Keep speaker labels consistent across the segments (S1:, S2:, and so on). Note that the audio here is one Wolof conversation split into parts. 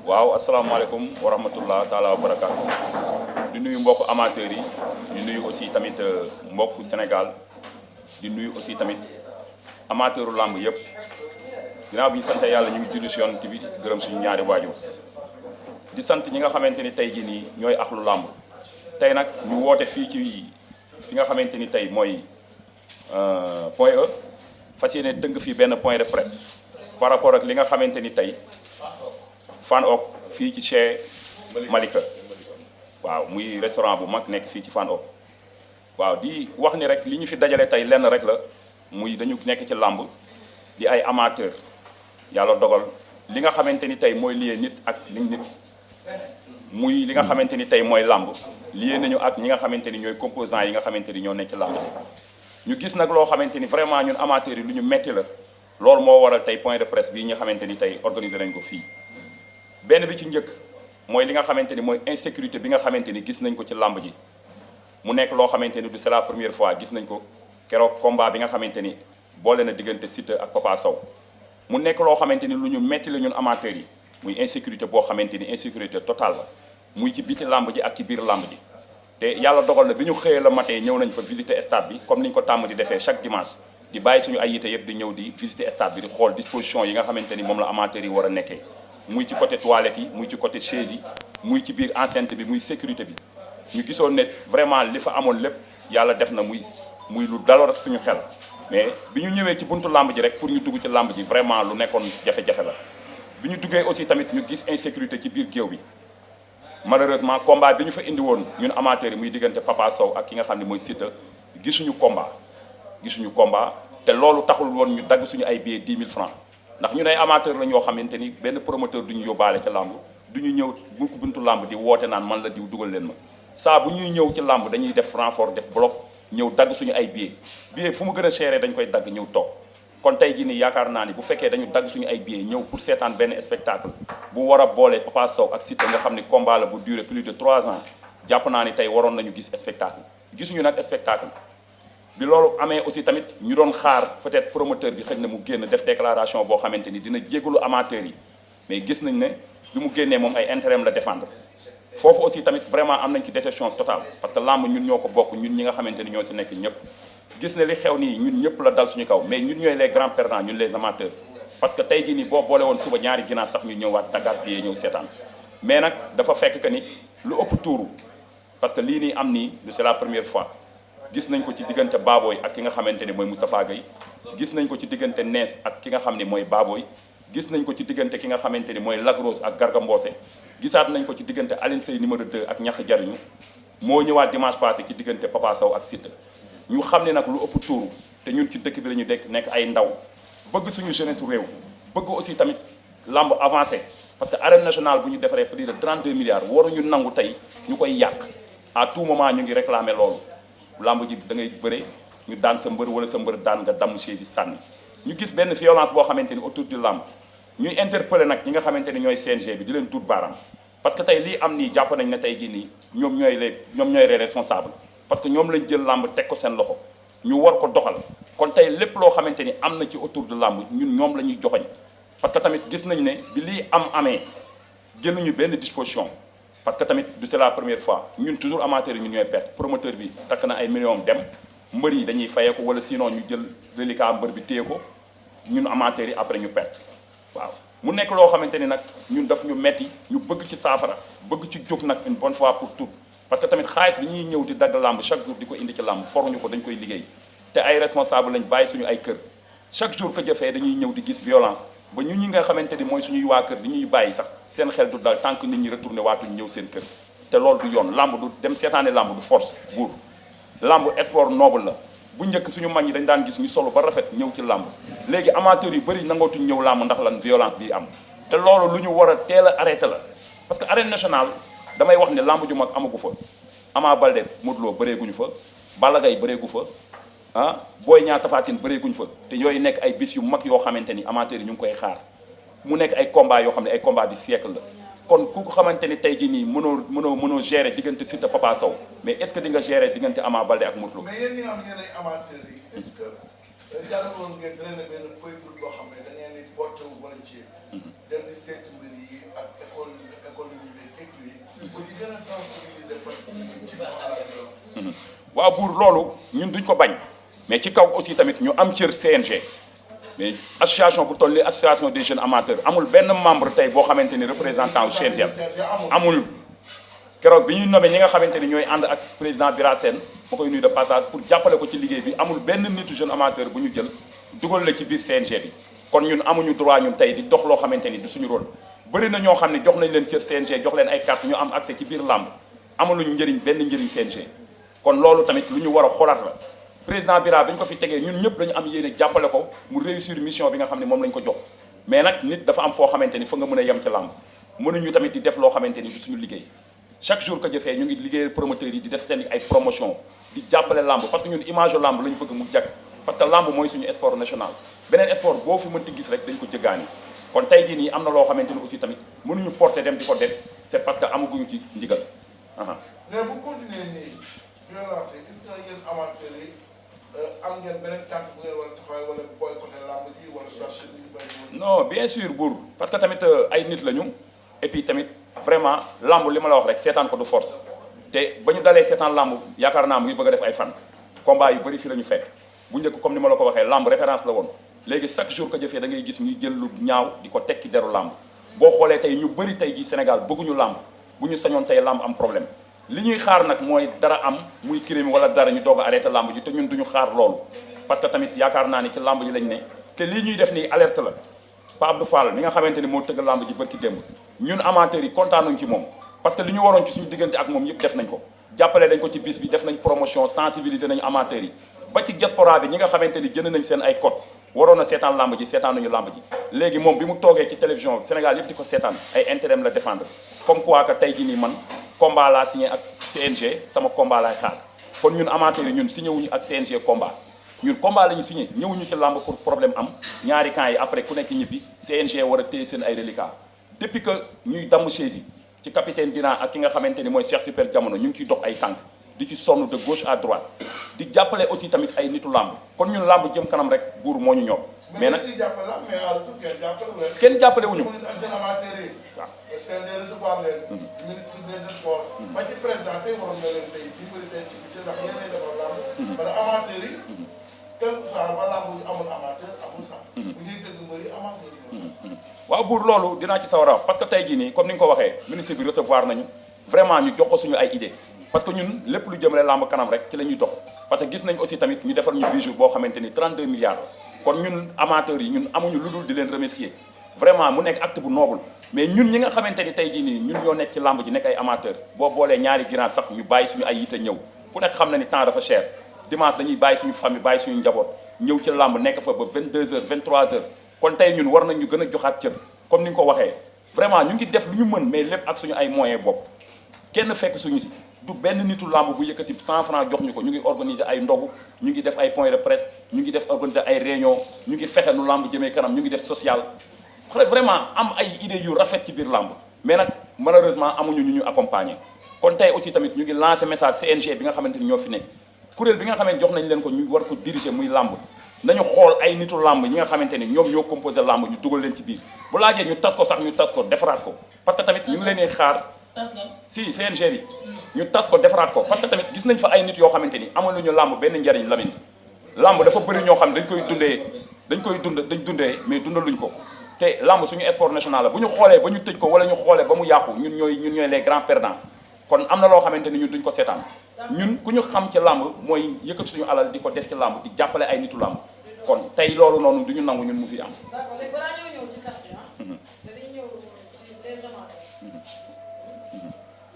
S1: waaw asalaamaaleykum wa rahmatullah taala wa barakaatu di nuyu mbokku amateurs yi di nuyu aussi tamit mbokku Sénégal di nuyu aussi tamit amateuru làmb yëpp ginnaaw bi ñu sant yàlla ñu ngi julli si Yonent bi gërëm suñu ñaari waajur di sant ñi nga xamante ni tey jii nii ñooy axlu làmb tey nag ñu woote fii ci fi nga xamante ni tey mooy Point E fas yéene tënk fii benn point de presse par rapport ak li nga xamante ni tey Fann Ok fii ci chez Malika waaw muy restaurant bu mag nekk fii ci Fann Ok waaw di wax ni rek li ñu fi dajale tey lenn rek la muy dañu nekk ci làmb di ay amateur yàlla dogal li nga xamante ni tey mooy lié nit ak nit muy li nga xamante ni tey mooy làmb lié nañu ak ñi nga xamante ni ñooy composants yi nga xamante ni ñoo nekk ci làmb ñu gis nag loo xamante ni vraiment ñun amateurs yi lu ñu metti la loolu moo waral tey point de presse bii nga xamante ni tey organisé nañ ko fii benn bi ci njëkk mooy li nga xamante ni mooy insécurité bi nga xamante ni gis nañ ko ci làmb ji mu nekk loo xamante ni du c'est la première fois gis nañ ko keroog combat bi nga xamante ni boole na diggante Siteu ak Papa Sow mu nekk loo xamante ni lu ñu metti la ñun amateurs yi muy insécurité boo xamante ni insécurité totale la muy ci biti làmb ji ak ci biir làmb ji te yàlla dogal na bi ñu xëyee la matin ñëw nañ fa visiter stade bi comme ni ñu ko tàmm di defee chaque dimanche di bàyyi suñu ay yite yëpp di ñëw di visiter stade bi di xool disposition yi nga xamante ni moom la amateurs yi war a nekkee muy ci côté toilette yi muy ci côté chaise yi muy ci biir enceinte bi muy sécurité bi ñu gisoon ne vraiment li fa amoon lépp yàlla def na muy lu daloo rek suñu xel mais bi ñu ñëwee ci buntu làmb ji rek pour ñu dugg ci làmb ji vraiment lu nekkoon jafe-jafe la bi ñu duggee aussi tamit ñu gis insécurité ci biir géew bi malheureusement combat bi ñu fa indi woon ñun amateurs yi muy diggante Papa Sow ak ki nga xam ne mooy Siteu gisuñu combat te loolu taxul woon ñu dagg suñu ay billets 10 000 francs ndax ñun ay amateurs la ñoo xamante ni benn promoteur du ñu yóbbaale ca làmb du ñu ñëw buntu làmb di woote naan man la diw dugal leen ma saa bu ñuy ñëw ci làmb dañuy def renfort def bloc ñëw dagg suñu ay billets fu mu gën a chéré dañ koy dagg ñëw toog kon tey jii nii yaakaar naa ni bu fekkee dañu dagg suñu ay billets ñëw pour seetaan benn spectacle bu war a boole Papa Sow ak Siteu nga xam ni combat la bu duré plus de 3 ans jàpp naa ni tey waroon nañu gis spectacle gisuñu nag spectacle bi loolu amee aussi tamit ñu doon xaar peut-être promoteur bi xëy na mu génn def déclaration boo xamante ni dina jégalu amateurs yi mais gis nañ ne bi mu génnee moom ay intérêt la défendre foofu aussi tamit vraiment am nañ ci déception totale parce que làmb ñun ñoo ko bokk ñun ñi nga xamante ni ñoo ci nekk ñëpp gis ne li xew nii ñun ñëpp la dal suñu kaw mais ñun ñooy les grands perdants ñun les amateurs parce que tey jii nii boo boole woon suba ñaari ginaar sax ñu ñëwaat Dakar bi ñëw seetaan mais nag dafa fekk que ni lu ëpp tuuru parce que lii nii am nii c'est la première fois gis nañ ko ci diggante Baboy ak ki nga xamante ni mooy Moustapha Gueye gis nañ ko ci diggante Nees ak ki nga xam ne mooy Baboy gis nañ ko ci diggante ki nga xamante ni mooy Lac Rose ak Garga Mbossé gisaat nañ ko ci diggante Alioune Seye numéro 2 ak ñax jariñu moo ñëwaat dimanche passé ci diggante Papa Sow ak Siteu ñu xam ne nag lu ëpp tuuru te ñun ci dëkk bi la ñu nekk ay ndaw bëgg suñu jeunesse réew bëgg aussi tamit lamb avancé parce que arène nationale bu ñu defaree plus de 32 milliards waruñu nangu tey ñu koy yàq à tout moment ñu ngi réclamer loolu lamb ji da ngay bëre ñu daan sa mbër wala sa mbër daan nga damm chaise yi sànni ñu gis benn violence boo xamante ni autour du lamb ñuy interpeller nag ñi nga xamante ni ñooy CNG bi di leen tuut baaraam parce que tey lii am nii jàpp nañ ne tey jii nii ñoom ñooy les responsables parce que ñoom lañ jël lamb teg ko seen loxo ñu war ko doxal kon tey lépp loo xamante ni am na ci autour de lamb ñun ñoom la ñuy joxoñ parce que tamit gis nañ ne bi lii amee jëluñu benn disposition parce que tamit du c'est la première fois ñun toujours amateurs yi ñun ñooy perte promoteur bi takk na ay millions dem mbër yi dañuy fayee ko wala sinon ñu jël reliquat mbër bi téye ko ñun amateurs yi après ñu perte waaw mu nekk loo xamante ni nag ñun daf ñu metti ñu bëgg ci saafara bëgg ci jóg nag une bonne fois pour toutes parce que tamit xaalis bi ñuy ñëw di dagg làmb chaque jour di ko indi ci làmb foruñu ko dañ koy liggéey te ay responsable lañ bàyyi suñu ay kër chaque jour que jëfee dañuy ñëw di gis violence ba ñun ñi nga xamante ni mooy suñuy waa kër di ñuy bàyyi sax seen xel du dal tant que nit ñi retourné waatuñ ñëw seen kër te loolu du yoon làmb du dem seetaane làmb du force buur làmb sport noble la bu njëkk suñu mag ñi dañ daan gis ñu solo ba rafet ñëw ci làmb léegi amateurs yu bëri nangootuñ ñëw làmb ndax lan violence bi am te loolu lu ñu war a teel a arrêté la parce que arène nationale damay wax ne làmb ju mag amagu fa Ama Baldé Modou Lo bëreeguñu fa Balla Gaye bëreegu fa Boy Niang Tapha Tine bëreeguñ fa te yooyu nekk ay bis yu mag yoo xamante ni amateurs yi ñu ngi koy xaar mu nekk ay combat yoo xam ne ay combat du siècle la kon ku ko xamante ni tey jii nii mënoo gérer diggante Siteu Papa Sow mais est-ce que di nga gérer diggante Ama Baldé ak Modou Lo.
S2: mais yéen ñi nga xam ne ay amateurs yi est-ce que jàllale ngeen drainer benn feuille boo xam ne da ngeen di porté wu volontiers. dem di seeti mbir yi ak école yu nekk écrit yi. pour di gën a sensibiliser parce que ñu ci à la violence.
S1: waaw buur loolu ñun duñ ko bañ mais ci kaw aussi tamit ñu am cër CNG mais association bu toll nii association des jeunes amateurs amul benn membre tey boo xamante ni représentant wu CNG amul. keroog bi ñuy nommé ñi nga xamante ni ñooy ànd ak président Bira Sène ma koy nuyu de passage pour jàppale ko ci liggéey bi amul benn nitu jeune amateur bu ñu jël dugal la ci biir CNG bi kon ñun amuñu droit ñun tey di dox loo xamante ni du suñu rôle bëri na ñoo xam ne jox nañ leen cër CNG jox leen ay carte ñu am accès ci biir làmb amuluñu njëriñ benn njëriñ CNG kon loolu tamit lu ñu war a xoolaat la président Bira bi ñu ko fi tegee ñun ñëpp dañu am yéene jàppale ko mu réussir mission bi nga xam ne moom lañ ko jox mais nag nit dafa am foo xamante ni fa nga mën a yem ci làmb mënuñu tamit di def loo xamante ni du suñu liggéey chaque jour que jëfee ñu ngi liggéeyal promoteurs yi di def seen ay promotion di jàppale lamb parce que ñun image u lamb lañu bëgg mu jag parce que lamb mooy suñu sport national beneen sport boo fi mënti gis rek dañ ko jëggaani kon tey jii nii am na loo xamante ni aussi tamit mënuñu porter dem di ko def c'est parce que amaguñu ci ndigal.
S2: mais bu continuer nii violence yi est-ce que yéen amateurs yi am ngeen beneen tànk bu ngeen war a taxawal wala boycotté lamb ji wala soit chine yi
S1: non bien sûr buur parce que tamit ay nit lañu et puis tamit vraiment lamb li ma la wax rek seetaan ko du force te ba ñu dalee seetaan lamb yaakaar naa mu ngi bëgg a def ay fan combat yu bëri fii la ñu fekk bu njëkk comme ni ma la ko waxee lamb référence la woon léegi chaque jour que jëfee da ngay gis ñuy jël lu ñaaw di ko tekki deru lamb boo xoolee tey ñu bëri tey ji Sénégal bëgguñu lamb bu ñu sañoon tey lamb am problème li ñuy xaar nag mooy dara am muy crime wala dara ñu doog a arrêté lamb ji te ñun duñu xaar loolu parce que tamit yaakaar naa ni ci lamb ji lañ ne te lii ñuy def nii alerte la Pape Abdou Fall mi nga xamante ni moo tëgg lamb ji bërki démb ñun amateurs yi kontaanuñ ci moom parce que li ñu waroon ci suñu diggante ak moom yëpp def nañ ko jàppale dañ ko ci bis bi def nañ promotion sensibiliser nañu amateurs yi ba ci diaspora bi ñi nga xamante ni jënd nañ seen ay code waroon a seetaan lamb ji seetaan nañu lamb ji léegi moom bi mu toogee ci télévision Sénégal yëpp di ko seetaan ay intérêt la défendre comme quoi que tey jii nii man combat laa signé ak CNG sama combat laay xaar kon ñun amateurs yi ñun signé wuñu ak CNG combat ñun combat la ñu signé ñëwuñu ci lamb pour problème am ñaari camps yi après ku nekk ñibbi CNG war a téye seen ay reliquats depuis que ñuy damm chaise yi ci capitaine Dina ak ki nga xamante ni mooy Cheikh Super Jamono ñu ngi ciy dox ay tànk di ci sonn de gauche à droite di jàppale aussi tamit ay nitu lamb kon ñun lamb jëm kanam rek buur moo ñu ñor. mais nag kenn jàppale wuñu.
S2: waaw CNG recevoir leen. ministre des sports. ba ci président tey waroon na leen tey dimbali tey ci ndax yéenay defar lamb. parce que amateurs yi. quel que soit ba lamb ji amul amateur amul sax. bu ñuy dëgg mbëri amateur yi.
S1: waaw buur loolu dinaa ci sawar a wax parce que tey jii nii comme ni nga ko waxee ministre bi recevoir nañu vraiment ñu jox ko suñu ay idées parce que ñun lépp lu jëmale lamb kanam rek ci la ñuy dox parce que gis nañ aussi tamit ñu defar ñu bijou boo xamante ni 32 milliards kon ñun amateurs yi ñun amuñu lu dul di leen remercier vraiment mu nekk acte bu noble mais ñun ñi nga xamante ni tey jii nii ñun ñoo nekk ci lamb ji nekk ay amateurs boo boolee ñaari ginaar sax ñu bàyyi suñu ay yite ñëw ku nekk xam na ni temps dafa cher dimanche dañuy bàyyi suñu famille bàyyi suñu njaboot ñëw ci lamb nekk fa ba 22h 23h kon tey ñun war nañ ñu gën a joxaat cër comme ni nga ko waxee vraiment ñu ngi def lu ñu mën mais lépp ak suñu ay moyens bopp kenn fekk suñu si du benn nitu lamb bu yëkkati 100 francs jox ñu ko ñu ngi organiser ay ndogu ñu ngi def ay point de presse ñu ngi def organiser ay réunion ñu ngi fexe nu lamb jëmee kanam ñu ngi def social vraiment am ay idées yu rafet ci biir lamb mais nag malheureusement amuñu ñu accompagner kon tey aussi tamit ñu ngi lancer message CNG bi nga xamante ni ñoo fi nekk kuréel bi nga xamante jox nañ leen ko ñu war ko diriger muy lamb nañu xool ay nitu lamb ñi nga xamante ni ñoom ñoo composé lamb ñu dugal leen ci biir bu laajee ñu tas ko sax ñu tas ko defaraat ko parce que tamit ñu ngi leen di xaar si CNG bi ñu tas ko defaraat ko parce que tamit gis nañ fa ay nit yoo xamante ni amaluñu lamb benn njariñ Lamine lamb dafa bëri ñoo xam ne dañ koy dundee mais dundaluñ ko te lamb suñu sport national la bu ñu xoolee ba ñu tëj ko wala ñu xoolee ba mu yàqu ñun ñooy les grands perdants kon am na loo xamante ni ñun duñ ko seetaan ñun ku ñu xam ci lamb mooy yëkkati suñu alal di ko def ci lamb di jàppale ay nitu lamb kon tey loolu noonu du ñu nangu ñun mu fi am.
S3: d'accord léegi balaa ñoo ñëw ci tas bi dañuy ñëw ci les amateurs.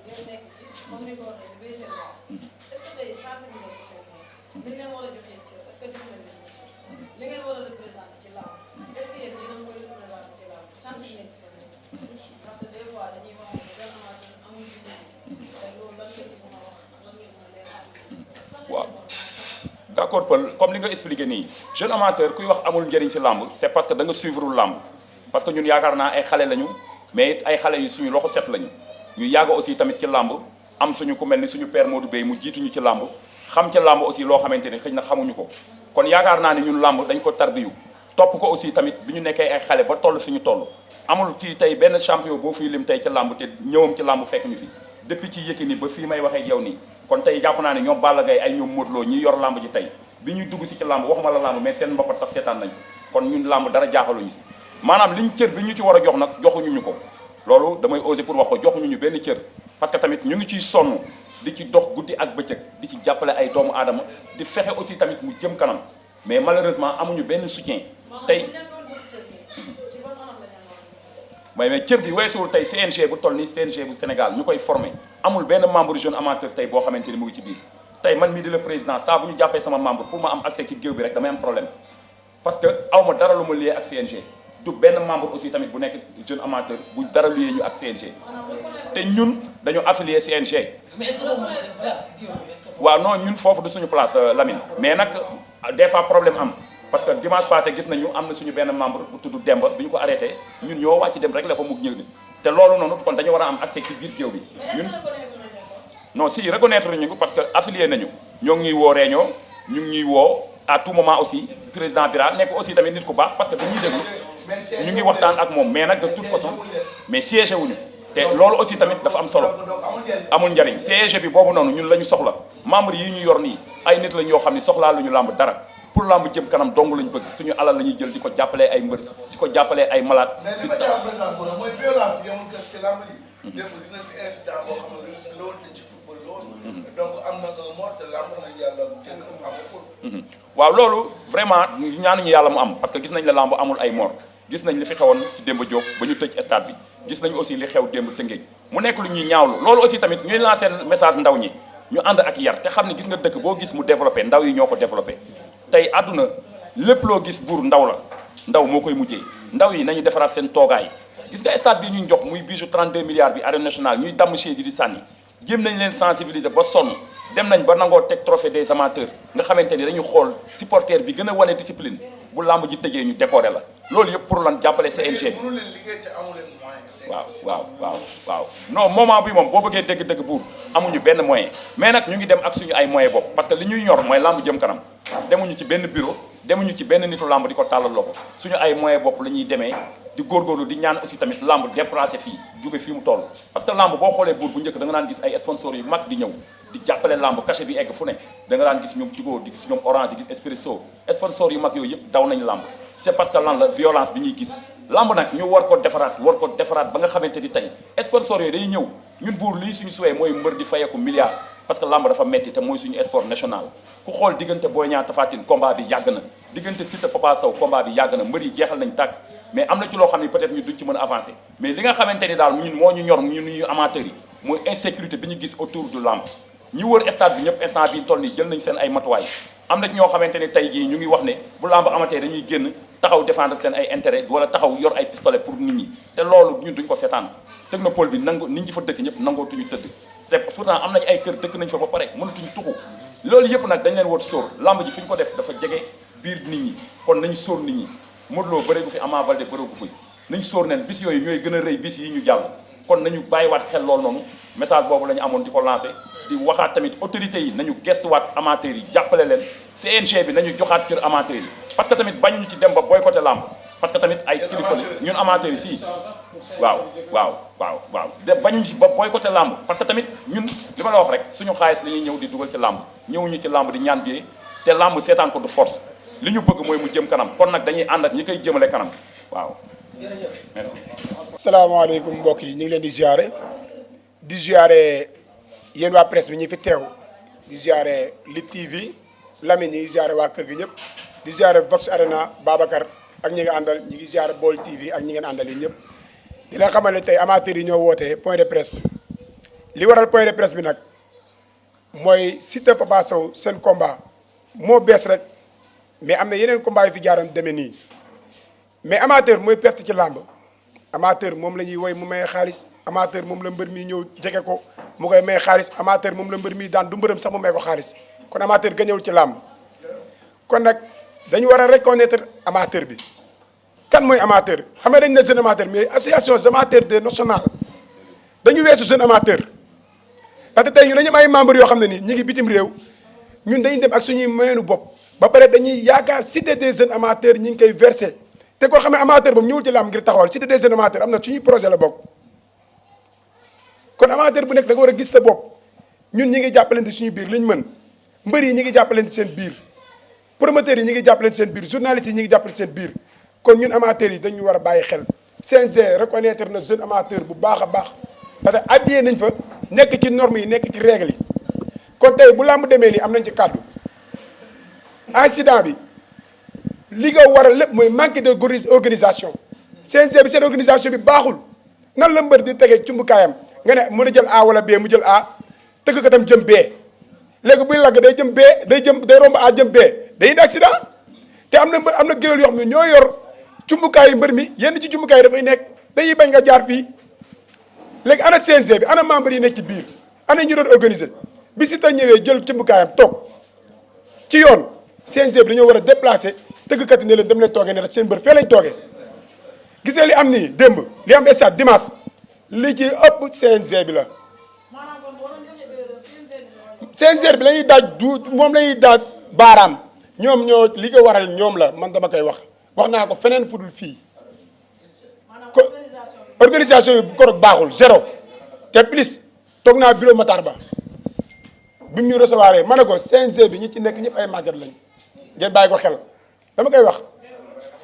S3: ngeen nekk ci comme ni ko waxee béy seen waaw. est-ce que tey sant bi nekk seen bopp. li ngeen war a joxee cër est-ce que jox nañ leen ko cër. li ngeen war a représenté ci lamb est-ce que yéen yéen a ngi koy représenté ci lamb sant bi nekk seen bopp. ndaxte des fois dañuy wax ne benn amateur amul ci njëriñ. tey loolu lan ngeen ci mën a wax lan ngeen mën a leeral.
S1: waaw. d'accord Paul comme li nga expliqué nii jeune amateur kuy wax amul njëriñ ci lamb c'est parce que da nga suivre lamb parce que ñun yaakaar naa ay xale lañu mais it ay xale yu suñu loxo set lañu ñu yàgg aussi tamit ci lamb am suñu ku mel ni suñu père Modou Bey mu jiituñu ci lamb xam ci lamb aussi loo xamante ni xëy na xamuñu ko kon yaakaar naa ne ñun làmb dañ ko tarbiyu topp ko aussi tamit bi ñu nekkee ay xale ba toll fi ñu toll amul kii tey benn champion boo fiy lim tey ci làmb te ñëwam ci làmb fekk ñu fi depuis ci Yékini ba fii may waxee ak yow nii kon tey jàpp naa ne ñoom Balla Gaye ay ñoom Modou Lo ñi yor làmb ji tey bi ñuy dugg si ci làmb waxuma la làmb mais seen mbapat sax seetaan nañ kon ñun làmb dara jaaxaluñu si maanaam liñ cër bi ñu ci war a jox nag joxuñu ñu ko loolu damay oser pour wax ko joxuñu ñu benn cër parce que tamit ñu ngi ciy sonn di ci dox guddi ak bëccëg di ci jàppale ay doomu aadama di fexe aussi tamit mu jëm kanam mais malheureusement amuñu benn soutien tey mais cër bi weesuwul tey CNG bu toll ni CNG bu Sénégal ñu koy formé amul benn membre jeune amateur tey boo xamante ni mu ngi ci biir tey man mii di le président saa bu ñu jàppee sama membre pour ma am accès ci géew bi rek damay am problème parce que aw ma dara lu ma lié ak CNG du benn membre aussi tamit bu nekk jeune amateur bu dara lié ñu ak CNG te ñun dañu affilié CNG.
S4: mais est-ce que loolu mooy seen place géew bi est-ce que.
S1: waaw non ñun foofu du suñu place Lamine mais nag des fois problème am parce que dimanche passé gis nañu am na suñu benn membre bu tudd Demba bi ñu ko arrêté ñun ñoo wàcc dem rek la fa mu ñëw ni te loolu noonu kon dañu war a am accès ci biir géew bi ñun. non si reconnaître ñu ko parce que affilié nañu ñoo ngi ñuy woo réunion ñu ngi ñuy woo à tout moment aussi président Bira nekk aussi tamit nit ku baax parce que dañuy déglu ñu ngi waxtaan ak moom mais nag de toute façon mais siégé wuñu te loolu aussi tamit dafa am solo amul njariñ siégé bi boobu noonu ñun la ñu soxla membre yi ñu yor nii ay nit lañ yoo xam ni soxlaa lu ñu làmb dara pour làmb jëm kanam dong lañ bëgg suñu alal la ñuy jël di ko jàppalee ay mbër di ko jàppalee ay malade
S2: mais li ma jàpp président Gora mooy violence bi yamul kës ci làmb ji démb gis nañ fi incident boo xam ne risque la woon te ci football la woon donc am na un mort te làmb nañ yàlla seen amul
S1: waaw loolu vraiment ñaanuñu yàlla mu am parce que gis nañ la làmb amul ay mort gis nañ li fi xewoon ci Demba Diop ba ñu tëj stade bi gis nañ aussi li xew démb Tëngéej mu nekk lu ñuy ñaawlu loolu aussi tamit ñuy lancer message ndaw ñi ñu ànd ak yar te xam ne gis nga dëkk boo gis mu développé ndaw yi ñoo ko développé tey àdduna lépp loo gis buur ndaw la ndaw moo koy mujjee ndaw yi nañu defaraat seen toogaay gis nga stade bi ñuy jox muy bisu 32 milliards bi arène nationale ñuy damm chaise yi di sànni jéem nañ leen sensibiliser ba sonn dem nañ ba nangoo teg trophée des amateurs nga xamante ni dañu xool supporter bi gën a wane discipline bu làmb ji tëjee ñu décorer la loolu yëpp pour lan jàppale CNG bi waaw non moment bi moom boo bëggee dëgg-dëgg buur amuñu benn moyen mais nag ñu ngi dem ak suñu ay moyen bopp parce que li ñuy ñor mooy làmb jëm kanam demuñu ci benn bureau demuñu ci benn nitu làmb di ko tàllal loxo suñu ay moyen bopp la ñuy demee di góorgóorlu di ñaan aussi tamit làmb déplacé fii jóge fii mu toll parce que làmb boo xoolee buur bu njëkk da nga daan gis ay sponsors yu mag di ñëw di jàppale làmb cachet bi egg fu ne da nga daan gis ñoom Tigo di gis ñoom Orange di gis Espresso sponsors yu mag yooyu yëpp daw nañ làmb c'est parce que lan la violence bi ñuy gis làmb nag ñu war ko defaraat ba nga xamante ni tey sponsors yooyu day ñëw ñun buur lii suñu suwee mooy mbër di fayeeku milliard parce que làmb dafa metti te mooy suñu sport national ku xool diggante Boy Niang Tapha Tine combat bi yàgg na diggante Siteu Papa Sow combat bi yàgg na mbër yi jeexal nañ tàkk mais am na ci loo xam ne peut-être ñu duñ ci mën a avancer mais li nga xamante ni daal ñun moo ñu ñor ñu amateurs yi mooy insécurité bi ñu gis autour du làmb ñi wër stade bi ñëpp instant bi toll nii jël nañ seen ay matuwaay am na ci ñoo xamante ni tey jii ñu ngi wax ne bu làmb amatee dañuy génn taxaw défendre seen ay intérêt wala taxaw yor ay pistolet pour nit ñi te loolu ñun duñ ko seetaan technopole bi nangu nit ñi fa dëkk ñëpp nangootuñu tëdd te pourtant am nañ ay kër dëkk nañ fa ba pare mënatuñu tuxu loolu yëpp nag dañ leen war sóor làmb ji fi ñu ko def dafa jege biir nit ñi kon nañ sóor nit ñi Modou Lo bëre gu fi Ama Baldé bëre gu fi nañ sóor neen bis yooyu ñooy gën a rëy bis yi ñu jàll kon nañu bàyyiwaat xel loolu noonu message boobu la ñu amoon di ko lancé di waxaat tamit autorités yi nañu gestuwaat amateurs yi jàppale leen CNG bi nañu joxaat cër amateurs yi parce que tamit bañuñu ci dem ba boycotté làmb parce que tamit ay kilifa la ñun amateurs yi si waaw de bañuñu ci ba boycotté làmb parce que tamit ñun li ma la wax rek suñu xaalis la ñuy ñëw di dugal ci làmb ñëwuñu ci làmb di ñaan bi te làmb seetaan ko du force li ñu bëgg mooy mu jëm kanam kon nag dañuy ànd ak ñi koy jëmale kanam waaw merci.
S5: asalaamaaleykum mbokk yi ñu ngi leen di ziare yéen waa presse bi ñu fi teew di ziare Lutte TV Lamine ñi ngi ziare waa kër gi ñëpp di ziare Vox Arena Babacar ak ñi nga àndal ñi ngi ziare Baol TV ak ñi ngeen àndal yi ñëpp di la xamal ne tey amateurs yi ñoo wootee point de presse li waral point de presse bi nag mooy Siteu Papa Sow seen combat moo bees rek mais am na yeneen combat yu fi jaaroon demee nii mais amateur mooy perte ci làmb amateur moom la ñuy woy mu may xaalis amateur moom la mbër mi ñëw jege ko mu koy may xaalis amateur moom la mbër mi daan du mbërëm sax mu may ko xaalis kon amateur gañewul ci làmb kon nag dañu war a reconnaître amateur bi kan mooy amateur xam nga dañ ne jeune amateur mais association des amateurs de national dañu weesu jeune amateur ndaxte tey ñu dañu am ay membres yoo xam ne nii ñi ngi bitim réew ñun dañuy dem ak suñuy moyenu bopp ba pare dañuy yaakaar cité des jeunes amateurs ñi ngi koy versé te kon xam ne amateur boobu ñëwul ci làmb ngir taxawal cité des jeunes amateurs am na suñuy projet la bokk kon amateur bu nekk da nga war a gis sa bopp ñun ñi ngi jàppalante suñu biir liñ mën mbër yi ñi ngi jàppalante seen biir promoteurs yi ñi ngi jàppalante seen biir journalistes yi ñi ngi jàppalante seen biir kon ñun amateurs yi dañu war a bàyyi xel CNG reconnaître na jeune amateur bu baax a baax parce que habillé nañ fa nekk ci normes yi nekk ci règles yi kon tey bu làmb demee nii am nañ ci kàddu accident bi li nga war a lépp mooy manque de organisation CNG bi seen organisation bi baaxul nan la mbër di tegee cumbukaayam nga ne mën a jël A wala B mu jël A tëgg ko tam jëm B léegi buy lagg day jëm B day romb A jëm B day indi accident te am na mbër am na géwél yoo xam ne ñoo yor cumbukaayu mbër mi yenn ci cumbukaay dafay nekk dañuy bañ nga jaar fii léegi ana CNG bi ana membre yi nekk ci biir ana ñu doon organiser bi si ta ñëwee jël cumbukaayam toog ci yoon CNG bi dañoo war a déplacer tëggkat yi ne leen dem leen toogee ne seen mbër fee lañ toogee gisee li am nii démb li am stade dimanche li ci ëpp CNG bi la CNG bi la ñuy daaj moom la ñuy daaj baaraam ñoom ñoo li ko waral ñoom la man dama koy wax naa ko feneen fudul fii ko organisation bi korog baaxul zéro te plus toog naa bureau Matar Ba bi mu ñu recevoir ma ne ko CNG bi ñi ci nekk ñëpp ay màggat lañ ngeen bàyyi ko xel dama koy wax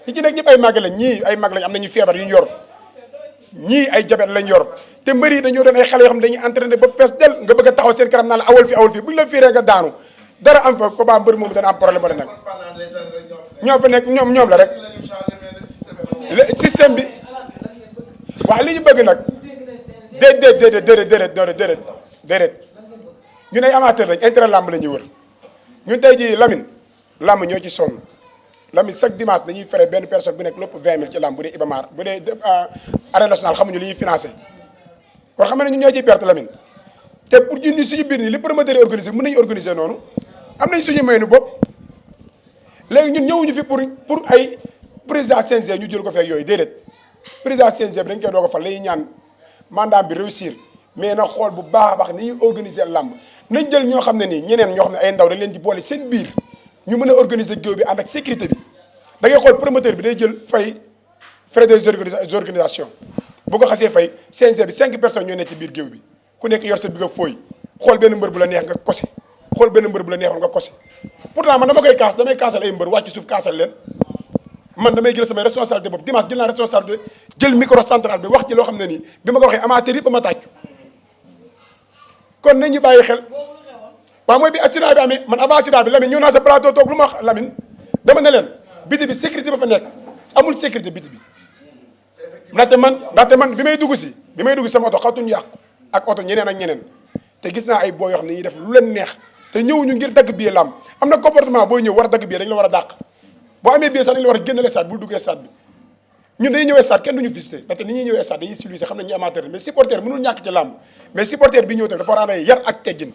S5: ñi ci nekk ñëpp ay màggat lañ ñii ay mag lañ am nañu feebar yu ñu yor ñii ay jabet lañ yor te mbër yi dañoo doon ay xale yoo xam ne dañuy entraîné ba fees del nga bëgg a taxaw seen kanam naan la awal fi bu ñu la fiiree nga daanu dara am fa ko baa mbër moomu dana am problème ba nag ñoo fa nekk ñoom la rek système bi waaw li ñu bëgg nag déedéet ñun ay amateur lañ intérêt làmb la ñuy wër ñun tey jii Lamine làmb ñoo ci sonn Lamine chaque dimanche dañuy fere benn personne bu nekk lépp 20 000 ci làmb bu dee Ibamar bu dee arène nationale xamuñu li ñuy financé kon xam ne ñun ñoo ciy perte Lamine te pour ñun suñu biir nii li promoteur yi organisé mën nañu organiser noonu am nañ suñu maynu bopp léegi ñun ñëwuñu fi pour ay président CNG ñu jël ko fekk yooyu déedéet président CNG bi dañ koy doog a fal lay ñaan mandat bi réussir mais na xool bu baax a baax ni ñuy organiser làmb nañ jël ñoo xam ne nii ñeneen ñoo xam ne ay ndaw dañ leen di boole seen biir ñu mën a organiser géew bi ànd ak sécurité bi da ngay xool promoteur bi day jël fay frais des organisations bu ko xasee fay CNG bi 5 personnes ñoo nekk ci biir géew bi ku nekk yor sa bi nga fooy xool benn mbër bu la neex nga kose xool benn mbër bu la neexoon nga kose pourtant man dama koy kaas damay kaasal ay mbër wàcc suuf kaasal leen man damay jël samay responsabilité boobu dimanche jël naa responsabilité jël micro central bi wax ci loo xam ne nii bi ma ko waxee amateur yëpp ma tàccu kon nañu bàyyi xel waaw mooy bi accident bi amee man avant accident bi Lamine ñëw naa sa plateau toog lu ma wax Lamine dama ne leen biti bi sécurité ba fa nekk amul sécurité biti bi ndaxte man bi may dugg sama oto xawtuñu yàqu ak oto ñeneen ak ñeneen te gis naa ay boo yoo xam ne ñuy def lu leen neex te ñëwuñu ngir dagg billet lamb am na comportement booy ñëw war a dagg billet dañu la war a dàq boo amee billet sax dañu la war a génnale stade bul duggee stade bi ñun dañuy ñëwee stade kenn duñu visité ndaxte ni ñuy ñëwee stade dañuy civilisé xam ne ñu amateur mais supporter mënul ñàkk ci lamb mais supporter bi ñëw tamit dafa war a ànd yar ak teggin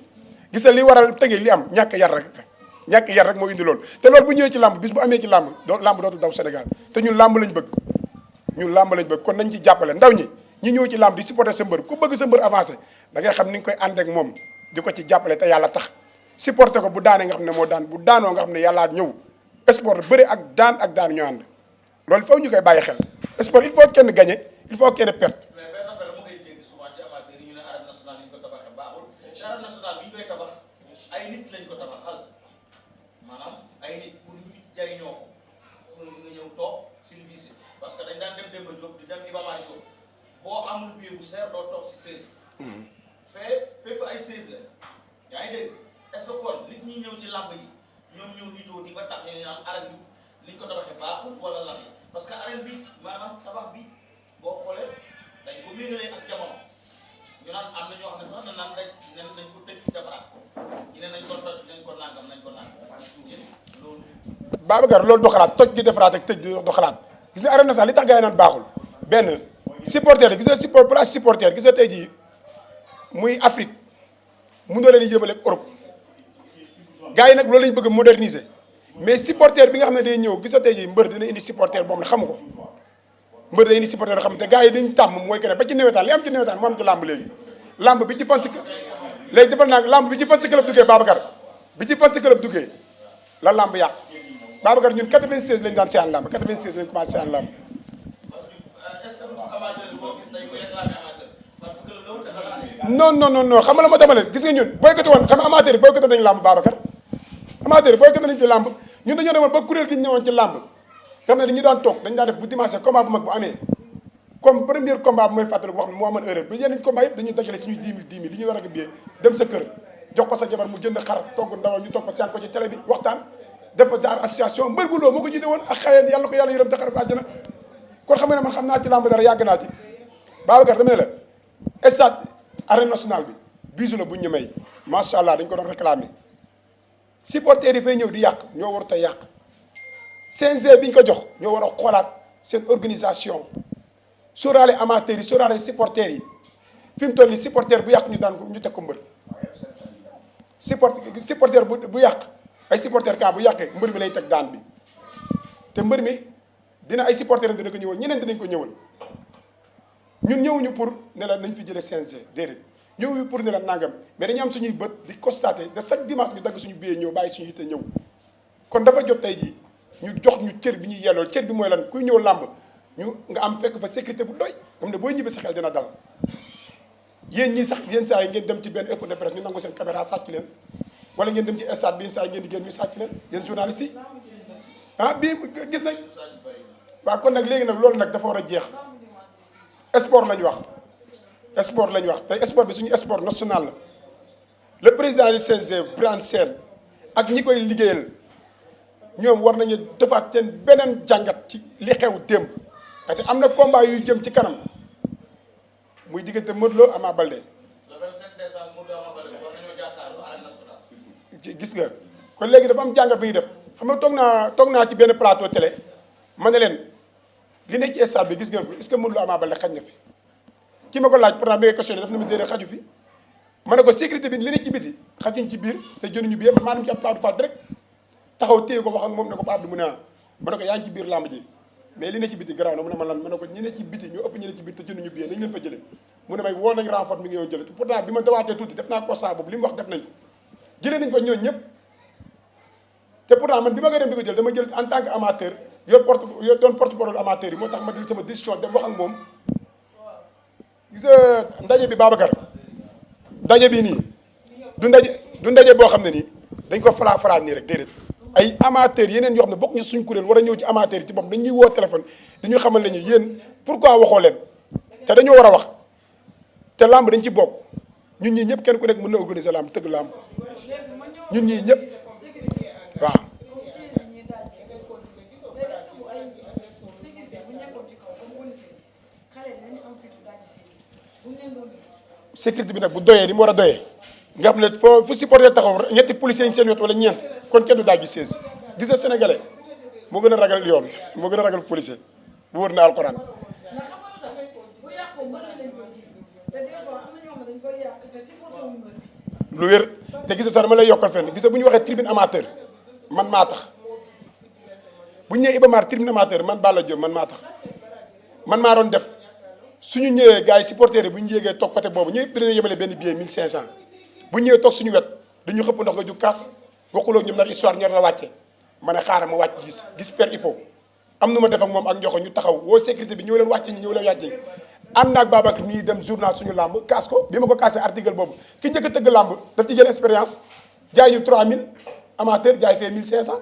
S5: gis nga li waral tegee li am ñàkk yar rek moo indi loolu te loolu bu ñëwee ci lamb bis bu amee ci lamb lamb dootul daw Sénégal te ñun lamb lañ bëgg kon nañ ci jàppale ndaw ñi ñëw ci lamb di supporter sa mbër ku bëgg sa mbër avancé da ngay xam ni nga koy ànd ak moom di ko ci jàppale te yàlla tax supporter ko bu daanee nga xam ne moo daan bu daanoo nga xam ne yàllaa ñëw sport bëri ak daan ñoo ànd loolu foofu ñu koy bàyyi xel sport il faut kenn gagné il faut kenn perte.
S4: mais benn affaire mu koy dégg souvent ci amateur yi ñu ne arène nationale yi ñu ko tabaxee baaxul arène nationale bi ñu koy tabax ay nit lañ ko tabaxal maanaam ay nit pour ñu jariñoo ko pour nga ñëw toog service parce que dañ daan dem Demba Diop di dem Iba Mar Diop boo amul billet bu seer doo toog si 16. fépp ay 16 la yaa ngi dégg est-ce que kon nit ñi ñëw ci làmb yi ñoom ñëw nitoo di ba tax ñu naan arène bi liñ ko tabaxee baaxul wala lan parce que arène bi maanaam tabax bi boo xoolee dañ ko méngalee ak jamono ñu naan am na ñoo xam ne sax naan nañ ko tëj defaraat ñu ne nañ ko toj nañ ko nangam loolu.
S5: Babacar loolu du xalaat toj gi defaraat ak tëj du xalaat gis nga arène nationale li tax gars yi naan baaxul benn supporter gis nga place supporter gis nga tey jii muy Afrique mu doo leen yëbale ak Europe gars yi nag loolu lañ bëgg a moderniser mais supporter bi nga xam ne day ñëw gis nga tey jii mbër dina indi supporter boo xam ne xamu ko mbër day indi supporter yoo xam ne te gars yi dañ tàmm mooy que ne ba ci nawetaan li am ci nawetaan mu am ci làmb léegi làmb bi ci fan si léegi defal naa làmb bi ci fan si club duggee Babacar bi ci fan si club duggee la làmb yàq Babacar ñun 96 lañu daan seetaan lamb 96 lañu commencé seetaan lamb.
S4: est-ce que amateur bi boo gis dañ koy réclamer amateur parce que loolu dafa laa
S5: non non non non xam nga la ma dama leen gis nga ñun boycotté woon xam nga amateur yi boycotté nañu lamb Babacar amateur yi boycotté nañu fi lamb ñun dañoo demoon ba kuréel gi ñu ñëwoon ci lamb xam ne dañu daan toog dañu daan def bu dimanche combat bu mag bu amee comme premier combat bu may fàttali boo xam ne moo amoon erreur ba yenn combat yëpp dañuy dajale suñuy 10 000 li ñu war a biyee dem sa kër jox ko sa jabar mu jënd xar togg ndawal ñu toog fa seen ko ci télé bi waxtaan def fa genre association mbër gu loo moo ko jiite woon ak xayeen yàlla ko yàlla yërëm te xare ko àjjana kon xam nga ne man xam naa ci lamb dara yàgg naa ci Babacar dama ne la stade arène nationale bi bisu la buñ ñu may macha allah dañ ko doon réclamer supporters yi fay ñëw di yàq ñoo warut a yàq CNG bi ñu ko jox ñoo war a xoolaat seen organisation sóoraale amateurs yi sóoraale supporters yi fi mu toll nii supporter bu yàq ñu daan ko ñu teg ko mbër supporter bu yàq ay supporter ka bu yàqee mbër mi lay teg daan bi te mbër mi dina ay supporter dina ko ñëwal ñeneen dinañ ko ñëwal ñun ñëwuñu pour ne la nañ fi jëlee CNG déedéet ñëwuñu pour ne la nangam mais dañu am suñuy bët di constater de chaque dimanche ñu dagg suñu billet ñëw bàyyi suñu yitte ñëw kon dafa jot tey jii ñu jox ñu cër bi ñuy yellool cër bi mooy lan kuy ñëw làmb ñu nga am fekk fa sécurité bu doy xam ne booy ñibbi sa xel dina dal yéen ñii sax yenn saa yi ngeen dem ci benn ëpp de presse ñu nangu seen caméra sàcc leen wala ngeen dem ci stade bi yenn saa yi ngeen di génn ñu sàcc leen yéen journalistes yi ah bii gis nañ waaw kon nag léegi nag loolu nag dafa war a jeex sport lañ wax sport lañ wax tey sport bi suñu sport national la le président du CNG Birane Sène ak ñi koy liggéeyal ñoom war nañu defaat seen beneen jàngat ci li xew démb te am na combat yuy jëm ci kanam muy diggante Modou Lo Ama Baldé
S4: le 25 décembre Modou Lo Ama Baldé war nañoo jàkkaarloo arène nationale.
S5: gis nga kon léegi dafa am jàngat bu ñuy def xam nga toog naa ci benn plateau télé ma ne leen li nekk ci stade bi gis ngeen ko est-ce que Modou Lo Ama Baldé xaj na fi ki ma ko laaj pourtant bi nga questionné daf na ma déedéet xaju fi ma ne ko sécurité bi li nekk ci biti xajuñ ci biir te jënuñu bi yëpp maa dem ci ab plateau fa direct taxaw téye ko wax ak moom ne ko Pape mu ne ma ne ko yaa ngi ci biir làmb ji mais li ne ci biti garaaw na mu ne ma lan ma ne ko ñi ne ci biti ñu ëpp ñi ne ci biti te jënduñu billet nañ leen fa jëlee mu ne may woo nañ renfort mi ngi yoon jële pourtant bi ma dawaatee tuuti def naa constat boobu li mu wax def nañ ko jëlee nañ fa ñooñu ñëpp te pourtant man bi ma koy dem di ko jël dama jël en tant que amateur yor doon porte-parole amateur yi moo tax ma jël sama décision dem wax ak moom gis nga ndaje bi Babacar ndaje bi nii du ndaje boo xam ne nii dañ ko falaa nii rek déedéet ay amateurs yeneen yoo xam ne bokk ñu suñ kuréel war a ñëw ci amateurs yi ci boppam dañuy woo téléphone di ñu xamal ne ñu yéen pourquoi waxoo leen te dañoo war a wax te làmb dañ ci bokk ñun ñii ñëpp kenn ku nekk mën na organiser làmb tëgg làmb ñun ñii ñëpp waaw. sécurité bi nag bu doyee ni mu war a doyee nga xam ne fu supporter taxaw ñetti policiers yi seen wet wala ñeent kon kenn du daaj gi 16 gis nga sénégalais moo gën a ragal yoon moo gën a ragal policier bu wër na alxuraan. lu wér te gis nga sax dama lay yokkal fenn gis nga bu ñu waxee tribune amateur man maa tax bu ñu nee Iba Mar tribune amateur man Balla Diop man maa tax man maa doon def. suñu ñëwee gars yi supporters yi bu ñu yéegee toog côté boobu ñëpp dinañ yemale benn billet 1500 bu ñu ñëwee toog suñu wet dañu xëpp ndox nga ju kaas waxuloo ñoom nag histoire ñor la wàcce ma ne xaaral ma wàcc gis per Ipo am nu ma def ak moom ak njoxo ñu taxaw woo sécurité bi ñëw leen wàcce ñi ñëw leen wàcce ànd naag Babacar mii dem journal suñu làmb kaas ko bi ma ko kaasee article boobu ki njëkk a tëgg làmb daf ci jël expérience jaay ñu 3000 amateur jaay fee 1500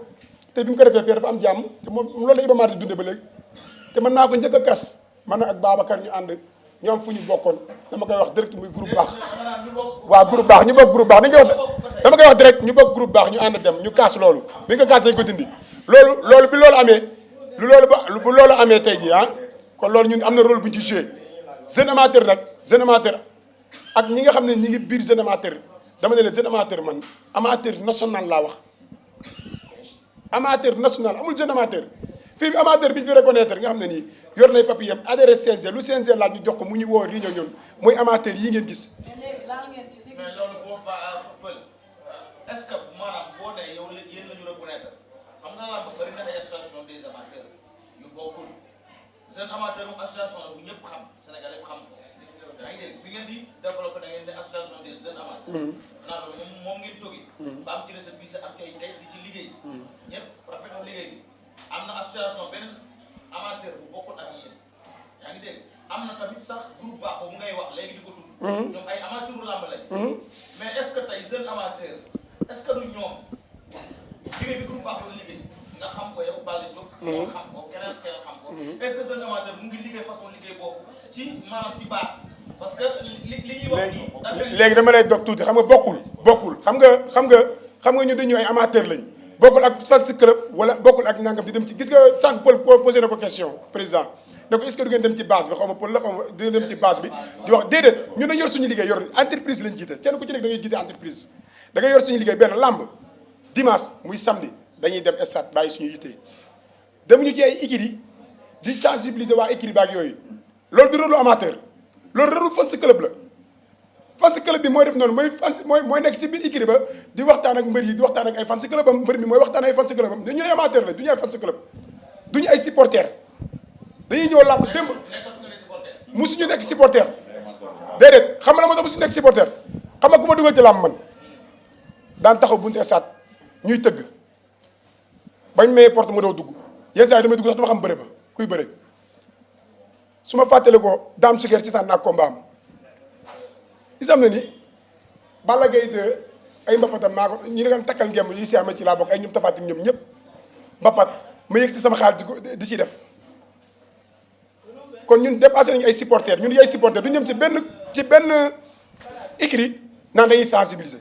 S5: te bi mu ko defee fee dafa am jàmm te moom loolu la Iba Mar di dundee ba léegi te mën naa ko njëkk a kas man ak Babacar ñu ànd ñu am fu ñu bokkoon dama koy wax direct muy groupe baax waaw groupe baax ñu bokk groupe baax dama koy wax direct ñu bokk groupe baax ñu ànd dem ñu kaas loolu bi nga kaas dañ ko dindi loolu bi loolu amee bu loolu amee tey jii kon loolu ñun am na rôle bu ñu ci joué jeune amateur nag jeune amateur ak ñi nga xam ne ñi ngi biir jeune amateur dama ne leen jeune amateur man amateur national laa wax amateur national amul jeune amateur fii amateur bi ñu fi reconnaître nga xam ne nii yor nay papier am adhéré CNG lu CNG laaj ñu jox ko mu ñu woo réunion ñun mooy amateur yi ngeen gis.
S4: mais loolu boo ba pël est-ce que maanaam boo nee yow yéen la ñu reconnaître xam nga la bëri na ay association des amateurs yu bokkul jeune amateur moom association la bu ñëpp xam Sénégal yëpp xam ko yaa ngi dégg bi ngeen di développé da ngeen di association des jeunes amateurs. xanaa loolu moom ngeen jógee. ba am ci recette bi sa am ci ay kayit di ci liggéey. ñëpp rafetlu liggéey bi am na association beneen amateur bu bokkul ak yéen yaa ngi dégg am na tamit sax groupe baax boobu ngay wax léegi di ko tudd. ñoom ay amateuru làmb lañ. mais est ce que tey jeune amateur est ce que du ñoom liggéey bi groupe baax doon liggéey nga xam ko yow Balla Diop. nga xam ko keneen xam ko. est ce que jeune amateur mu ngi liggéey façon liggéey boobu ci maanaam ci base parce que li ñuy wax nii.
S5: léegi dama lay dog tuuti xam nga bokkul xam nga ñu dañu ay amateur lañ bokkul ak fans club wala bokkul ak nangam di dem ci gis nga sànq Paul posé na ko question président ne ko est ce que du ngeen dem ci base bi xaw ma Paul la xaw ma dina dem ci base bi di wax déedéet ñu ne yor suñu liggéey yor entreprise lañ jiite kenn ku ci nekk da ngay jiite entreprise da ngay yor suñu liggéey benn lamb dimanche muy samedi dañuy dem stade bàyyi suñu yitte demuñu ci ay écuries yi di sensibiliser waa écurie baak yooyu loolu du rôle amateur loolu rôle fans club la fans club bi mooy def noonu mooy nekk ci biir écurie ba di waxtaan ak mbër yi di waxtaan ak ay fans club am mbër mi mooy waxtaan ay fans club am ñu ay amateur la du ñu ay fans club du ñu ay supporter dañuy ñëw làmb démb musuñu nekk supporter déedéet xam nga la moo tax musuñu nekk supporter xam nga ku ma dugal ci làmb man daan taxaw bunte saat ñuy tëgg bañ mayee porte ma doo dugg yenn saa yi damay dugg sax dama xam bëre ba kuy bëre su ma fàttale ko daam sugeer si taan naag combat am isam na ni Balla Gaye 2 ay mbapatam maa ko ñu ne kan takkal ngemb yi si amee ci laa bokk ay ñoom tafaatim ñoom ñëpp mbapat ma yëg ci sama xaalis di ci def kon ñun dépassé nañu ay supporters ñun ay supporters du ñu dem ci benn écrit naan dañuy sensibiliser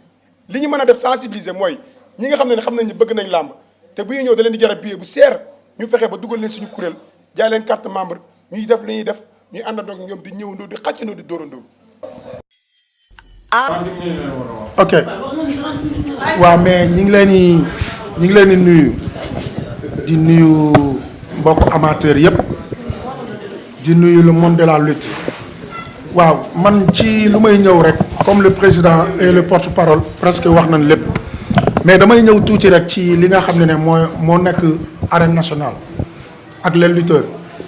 S5: li ñu mën a def sensibiliser mooy ñi nga xam ne xam nañ ne bëgg nañ làmb te bu ñuy ñëw da leen di jar billet bu seer ñu fexe ba dugal leen suñu kuréel jaay leen carte membre ñuy def li ñuy def ñuy àndandoo ak ñoom di ñëwandoo di xàccandoo di dóorandoo.
S6: ok waaw mais ñi ngi leen di nuyu mbokk amateur yëpp di nuyu le monde de la lutte waaw man ci lu may ñëw rek comme le président et le porte-parole presque wax nañ lépp mais damay ñëw tuuti rek ci li nga xam ne moo nekk arène nationale ak les lutteurs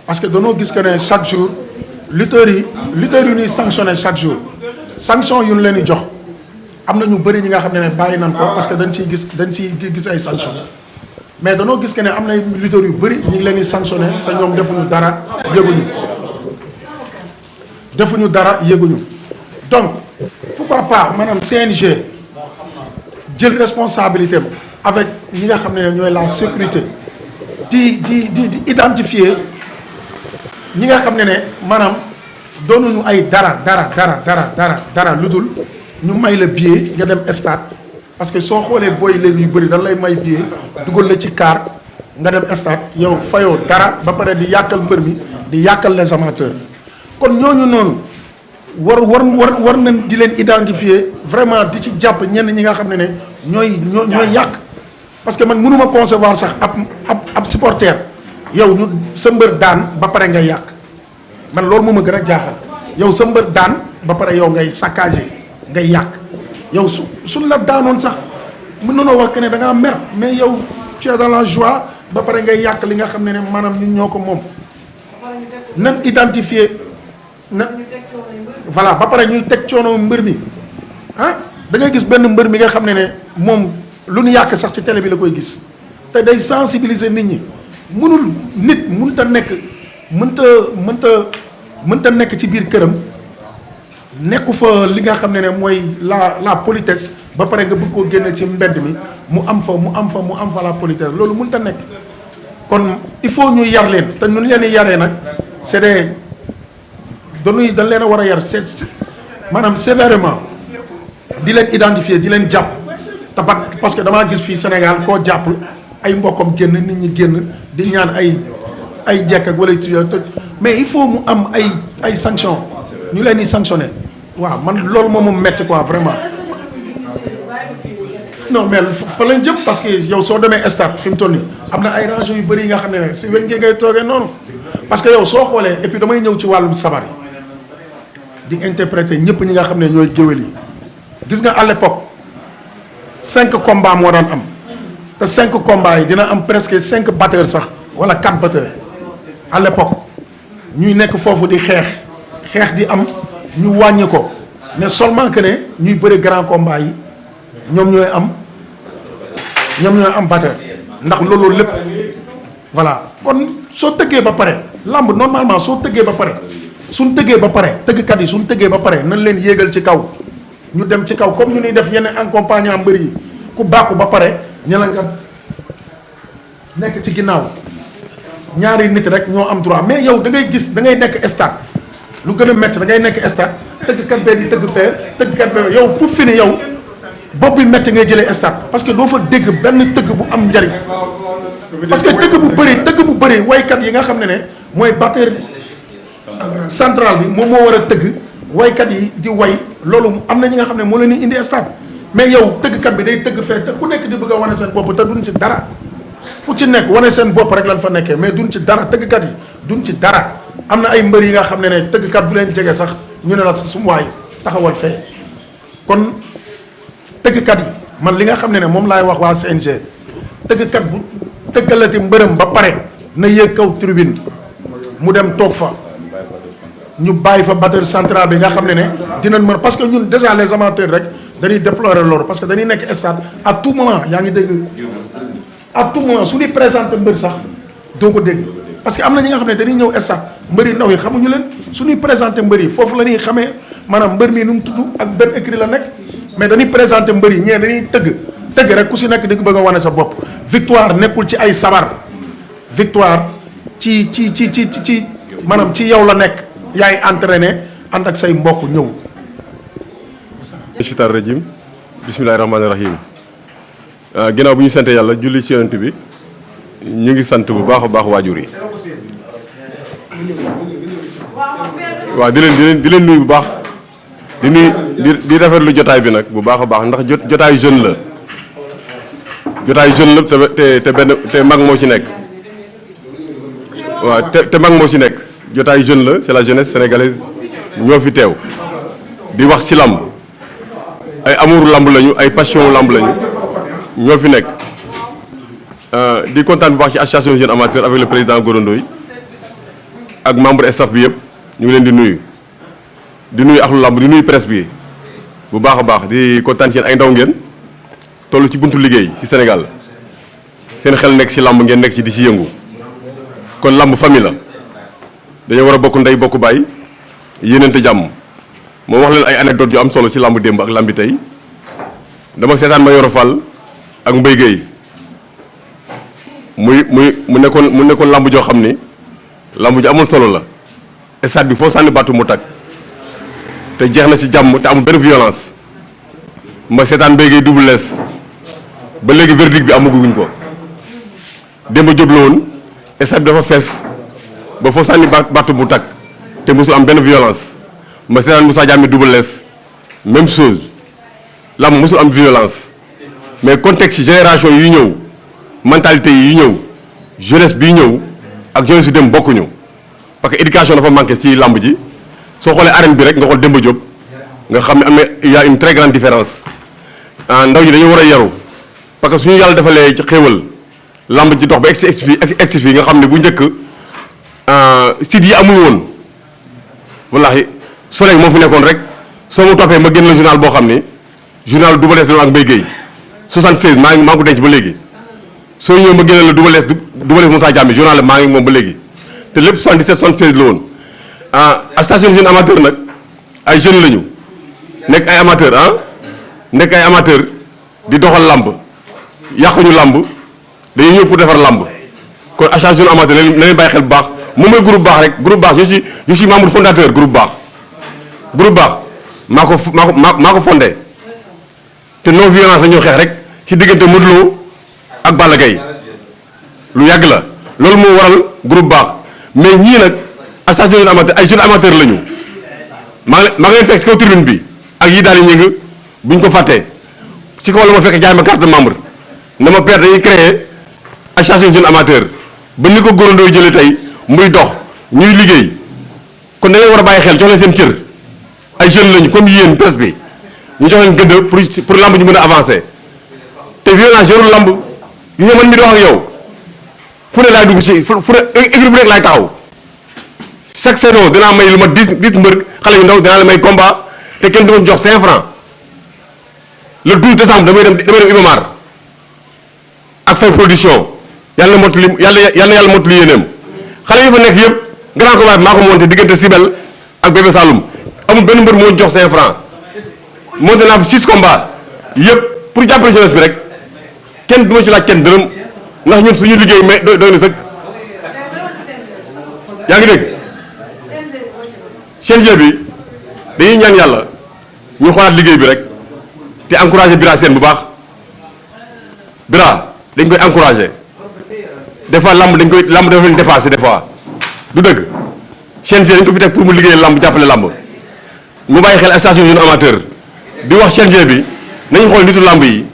S6: parce que dañoo gis que ne chaque jour lutteurs yi ñuy sanctionné chaque jour sanction yu ñu leen di jox am na ñu bëri ñi nga xam ne bàyyi nañ ko parce que dañ siy gis ay sanction mais danoo gis que ne am na lutteurs yu bëri ñu ngi leen di sanctionné te ñoom defuñu dara yëguñu donc pourquoi pas maanaam CNG jël responsabilité avec ñi nga xam ne ñooy la sécurité di identifier ñi nga xam ne maanaam doonuñu ay dara lu dul ñu may la billet nga dem stade parce que soo xoolee booy léegi yu bëri dañ lay may billet dugal la ci car nga dem stade yow fayoo dara ba pare di yàqal mbër mi di yàqal les amateurs kon ñooñu noonu war nañ di leen identifier vraiment di ci jàpp ñenn ñi nga xam ne ñooy yàq parce que man mënuma concevoir sax ab supporter yow ñu sa mbër daan ba pare ngay yàq man loolu moo ma gën a jaaxal yow sa mbër daan ba pare yow ngay saccagé ngay yàq yow suñ la daanoon sax mën nanoo wax que ne da ngaa mer mais yow tu es dans la joie ba pare ngay yàq li nga xam ne maanaam ñun ñoo ko moom nan identifier voilà ba pare ñuy teg coono mbër mi ah da ngay gis benn mbër mi nga xam ne moom lu ñu yàq sax ci télé bi la koy gis te day sensibiliser nit ñi nit mënta nekk ci biir këram nekku fa li nga xam ne mooy la politesse ba pare nga bëgg koo génne ci mbedd mi mu am fa la politesse loolu mënta nekk kon il faut ñu yar leen te ñu leen di yaree nag c'est des dañ leen a war a yar maanaam sévèrement di leen identifier di leen jàpp te parce que damaa gis fii Sénégal koo jàpp ay mbokkam génn nit ñi génn di ñaan ay njekk ak wala mais il faut mu am ay sanction ñu leen di sanctionné waaw man loolu moom metti quoi vraiment non mais fa lañ jëm parce que yow soo demee stade fi mu toll nii am na ay rangées yu bëri yi nga xam ne si weñ ngay toogee noonu parce que yow soo xoolee et puis damay ñëw ci wàllum sabar yi di interpréter ñëpp ñi nga xam ne ñooy géwél yi gis nga à l'époque 5 combats moo daan am te 5 combats yi dina am presque 5 batteurs sax wala 4 batteurs à l'époque ñuy nekk foofu di xeex di am ñu wàññi ko mais seulement que ne ñuy bëri grand combat yi ñoom ñooy am batteur ndax loolu lépp voilà kon soo tëggee ba pare lamb normalement soo tëggee ba pare suñ tëggee ba pare tëggkat yi suñ tëggee ba pare nañ leen yéegal ci kaw ñu dem ci kaw comme ñu ñuy def yenn accompagnant mbër yi ku bàkku ba pare ñela nga nekk ci ginnaaw ñaari nit rek ñoo am droit mais yow da ngay gis da ngay nekk stade lu gën a métti da ngay nekk stade tëggkat bee di tëgg fee tëggkat bee yow pour fini yow bopp bi métti ngay jëlee stade parce que doo fa dégg benn tëgg bu am njariñ parce que tëgg bu bëri waykat yi nga xam ne mooy batteur central bi moom moo war a tëgg waykat yi di way loolu am na ñi nga xam ne moo leen di indi stade mais yow tëggkat bi day tëgg fee te ku nekk di bëgg a wane seen bopp te duñ ci dara ku ci nekk wane seen bopp rek lan fa nekkee mais duñ ci dara tëggkat yi duñ ci dara am na ay mbër yi nga xam ne tëggkat bu leen jege sax ñu ne la sum waay taxawal fee kon tëggkat yi man li nga xam ne moom laay wax waa CNG tëggkat bu tëggalati mbërëm ba pare na yéeg kaw tribune mu dem toog fa ñu bàyyi fa batteur central bi nga xam ne dinañ mën parce que ñun déjà les amateurs rek dañuy déplorer loolu parce que dañuy nekk stade à tout moment yaa ngi dégg à tout moment su ñuy présenté mbër sax doo ko dégg parce que am na ñi nga xam ne dañuy ñëw stade mbër yi ndaw yi xamuñu leen su ñuy présenté mbër yi foofu la ñuy xamee maanaam mbër mi nu mu tudd ak benn écrit la nekk mais dañuy présenté mbër yi ñee dañuy tëgg rek ku si nekk di ko bëgg a wane sa bopp victoire nekkul ci ay sabar victoire ci maanaam ci yow la nekk yaay entraîné ànd ak say mbokk ñëw.
S7: Shaitaan rajim bismillahi rahmaani rahim ginnaaw bu ñu sant yàlla julli ci yonent bi ñu ngi sant bu baax a baax waajur yi waaw di leen nuyu bu baax di rafetlu jotaay bi nag bu baax a baax ndax jotaayu jeune la te mag moo ci nekk waaw te mag moo ci nekk jotaayu jeune la c'est la jeunesse sénégalaise ñoo fi teew di wax ci làmb ay amour lamb lañu ay passion lamb lañu ñoo fi nekk di kontaan bu baax ci association jeune amateur avec le président Gorondoy ak membre staff bi yëpp ñu ngi leen di nuyu axlu lamb di nuyu presse bi bu baax a baax di kontaan ci yéen ay ndaw ngeen toll ci buntu liggéey ci Sénégal seen xel nekk ci lamb ngeen nekk ci di ci yëngu kon lamb famille la dañoo war a bokk ndey bokk baay yéenante jàmm moo wax leen ay anecdote yu am solo ci lamb démb ak lambi tey dama seetaan ma Yoro Fall ak Mbaye Gueye mu nekkoon lamb joo xam ni lamb ju amul solo la stade bi foo sànni battu mu tag te jeex na ci jàmm te amul benn violence ma seetaan Mbaye Gueye Double Less ba léegi verdict bi amaguñ ko démb jóg la woon stade bi dafa fees ba foo sànni battu mu tag te mosul am benn violence ma seetaan Moussa Diame Double Less même chose lamb mosul am violence mais contexte génération yi ñëw mentalité yi ñëw jeunesse bi ñëw ak jeunesse yu dem bokkuñu parce que éducation dafa manqué ci lamb ji soo xoolee arène bi rek nga xool Demba Diop nga xam ne am na il y a une très grande différence ndaw ñi dañu war a yaru parce que suñu yàlla defalee ci xéewal lamb ji dox ba egsi fii nga xam ne bu njëkk site yi amuñu woon wallahi Soleil moo fi nekkoon rek soo ma toppee ma génn la journal boo xam ni journal Double Less la ak Mbaye Gueye 76 maa ngi ko denc ba léegi soo ñëwee ma génne la Double Less Moussa Diame journal la maa ngi moom ba léegi te lépp 77 76 la woon station jeune amateur nag ay jeunes lañu nekk ay amateur nekk ay amateur di doxal lamb yàquñu lamb dañuy ñëw pour defar lamb kon station jeune amateur na leen bàyyi xel bu baax moom mooy groupe baax rek groupe baax je suis membre fondateur groupe baax maa ko fondé te non violence la ñoo xeex rek ci diggante Modou Lo ak Balla Gaye lu yàgg la loolu moo waral groupe baax mais ñii nag association jeune amateur ay jeune amateur la ñu maa ngi leen fekk ci kaw tribune bi ak yi daal di ñëng bu ñu ko fàttee ci kaw la ma fekk jaay ma carte de membre na ma père dañuy créer association jeune amateur ba ni ko Gorondoy jëlee tey muy dox ñuy liggéey kon da ngay war a bàyyi xel jox leen seen cër ay jeunes lañu comme yéen presse bi ñu jox leen gëdd pour lamb ñu mën a avancer te violence yorul lamb yi nga mën mi di wax ak yow fu ne laay dugg ci fu ne équipe bi rek laay taxaw chaque saison dinaa may lu ma 10 mbër xale yu ndaw dinaa la may combat te kenn du ma jox 5 francs le 12 décembre damay dem Iba Mar ak Faye production yàlla na mottali yàlla mottali yéeneem xale yi fa nekk yëpp grand combat bi maa ko monté diggante Sibel ak Bébé Saloum amul benn mbër moo jox 5 francs monté naa fi 6 combats yëpp pour jàppale jeunesse bi rek kenn du ma ci laaj kenn dërëm ndax ñun suñu liggéey mais doy na sëkk yaa ngi dégg CNG bi dañuy ñaan yàlla ñu xoolaat liggéey bi rek te encouragé Bira Sène bu baax Bira dañ koy encouragé des fois lamb dafa leen dépassé des fois du dëgg CNG dañ ko fi teg pour mu liggéey lamb jàppale lamb mu bàyyi xel station jeune amateur di wax CNG bi nañu xool nitu lamb yi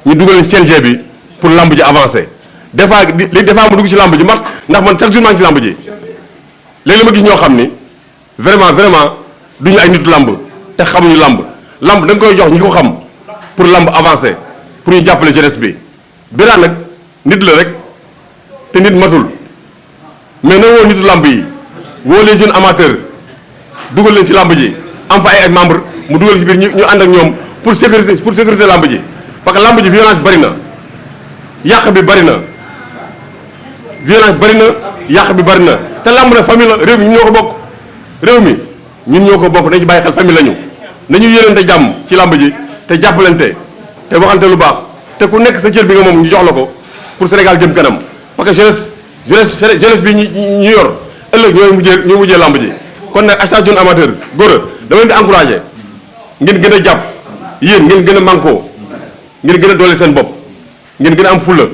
S7: ñu dugal CNG bi pour lamb ji avancé des fois ma dugg ci lamb ji ndax man chaque jour maa ngi ci lamb ji léegi ma gis ñoo xam ni vraiment duñu ay nitu lamb te xamuñu lamb da nga koy jox ñi ko xam pour lamb avancé pour ñu jàppale jeunesse bi Bira nag nit la rek te nit matul mais na woo nitu lamb yi woo les jeunes amateurs dugal leen ci lamb ji am fa ay membre mu dugal ci biir ñu ànd ak ñoom pour sécurité lamb ji parce que lamb ji violence bari na yàq bi bari na violence bari na yàq bi bari na te lamb na famille la réew mi ñun ñoo ko bokk réew mi ñun ñoo ko bokk dañ ci bàyyi xel famille lañu nañu yéenante jàmm ci lamb ji te jàppalante te waxante lu baax te ku nekk sa cër bi nga moom ñu jox la ko pour Sénégal jëm kanam parce que jeunesse bi ñu yor ëllëg ñooy mujjee lamb ji kon nag station amateur góor a dama leen di encouragé ngeen gën a jàpp yéen ngeen gën a mànkoo ngeen gën a doole seen bopp ngeen gën a am fulla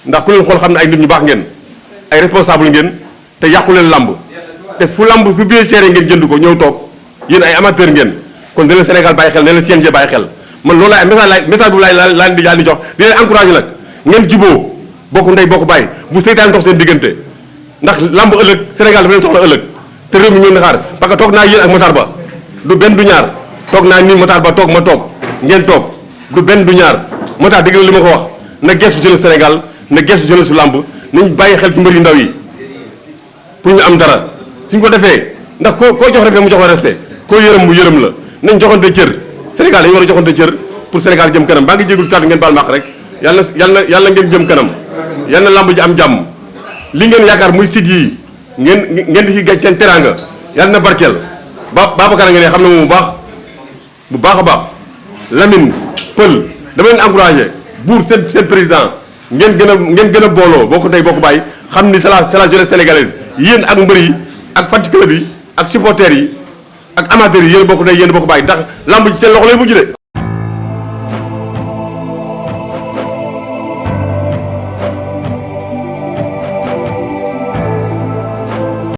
S7: ndax ku leen xool xam ne ay nit ñu baax ngeen ay responsable ngeen te yàqu leen lamb te fu lamb fi biir seere ngeen jënd ko ñëw toog yéen ay amateur ngeen kon da leen Sénégal bàyyi xel ne leen CNG bàyyi xel man loolu message bu laa di jox di leen encouragé nag ngeen juboo bokk ndey bokk bàyyi bu seytaan dox seen diggante ndax lamb ëllëg Sénégal dafa leen soxla ëllëg te réew mi ñoo xaar parce que toog naa yéen ak Matar Ba du benn du ñaar toog naa nii Matar Ba toog ma toog ngeen toog du benn du ñaar Matar dégg na li ma ko wax na gestu jeunesse Sénégal na gestu jeunesse su lamb nañ bàyyi xel ci mbër yu ndaw yi pour ñu am dara suñ ko defee ndax koo jox respect mu jox la respect koo yërëm mu yërëm la nañ joxante cër Sénégal dañu war a joxante cër pour Sénégal jëm kanam baa ngi jéegul kàddu ngeen baal maq rek yàlla ngeen jëm kanam yàlla na lamb ji am jàmm li ngeen yaakaar muy site yi ngeen di ci gàñ seen teraanga yàlla na barkeel Babacar nga ne xam na moom bu baax a baax Lamine Pël dama leen encouragé buur seen président ngeen gën a booloo boo ko tey boo ko bàyyi xam ni c'est la jeunesse sénégalaise yéen ak mbër yi ak fan ci club yi ak supporters yi ak amateurs yi yéen boo ko tey yéen boo ko bàyyi ndax lamb ji seen loxo lay mujj de